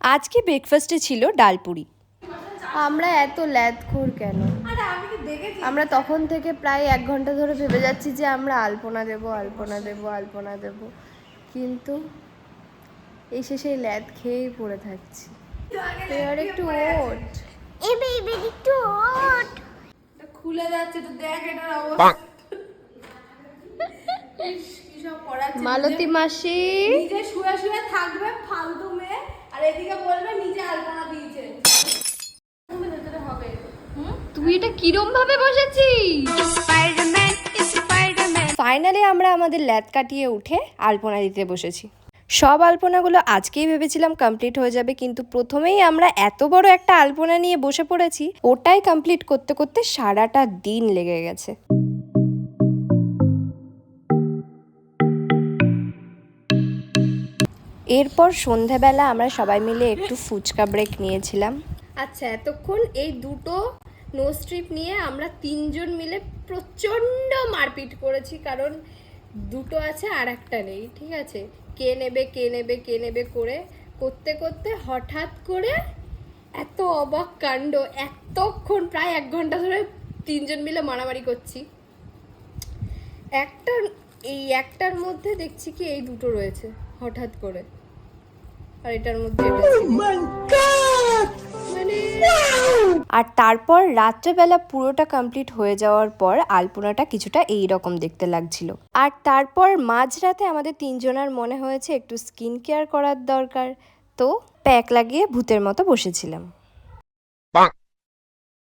আজকে ব্রেকফাস্টে ছিল ডালপুরি। আমরা এত ল্যাদখোর কেন? আমরা তখন থেকে প্রায় 1 ঘন্টা ধরে ভেবে যাচ্ছি যে আমরা আলপনা দেব, আলপনা দেব, আলপনা দেব, কিন্তু এসে সেই ল্যাদ খেয়েই পড়ে থাকছি। এবার একটু ওঠ, এবার একটু ওঠ। খুলে যাচ্ছে তো, দেখ এটার অবস্থা। মালতী মাসি নিজে শুয়ে শুয়ে থাকবে ফালতু মেয়ে, আর এদিকে বলবে নিজে আলপনা দিয়েছে। তুই এটা কিরম ভাবে বসেছিস? ফাইনালি আমরা আমাদের ল্যাদ কাটিয়ে উঠে আলপনা দিতে বসেছি। সব আলপনাগুলো আজকেই ভেবেছিলাম কমপ্লিট হয়ে যাবে, কিন্তু প্রথমেই আমরা এত বড় একটা আলপনা নিয়ে বসে পড়েছি, ওটাই কমপ্লিট করতে করতে সারাটা দিন লেগে গেছে। এরপর সন্ধ্যাবেলা আমরা সবাই মিলে একটু ফুচকা ব্রেক নিয়েছিলাম। আচ্ছা, এতক্ষণ এই দুটো নো স্ট্রিপ নিয়ে আমরা 3 জন মিলে প্রচণ্ড মারপিট করেছি, কারণ দুটো আছে আর একটা নেই, ঠিক আছে? কে নেবে কে নেবে কে নেবে করে করতে করতে হঠাৎ করে এত অবাক কাণ্ড, এতক্ষণ প্রায় 1 ঘন্টা ধরে 3 জন মিলে মারামারি করছি। একটার মধ্যে দেখছি কি এই দুটো রয়েছে হঠাৎ করে, আর এটার মধ্যে এটা ছিল। মানে আর তারপর রাত্রেবেলা পুরোটা কমপ্লিট হয়ে যাওয়ার পর আলপনাটা কিছুটা এই রকম দেখতে লাগছিল। আর তারপর মাঝরাতে আমাদের তিনজনের মনে হয়েছে একটু স্কিন কেয়ার করার দরকার, তো প্যাক লাগিয়ে ভূতের মতো বসেছিলাম।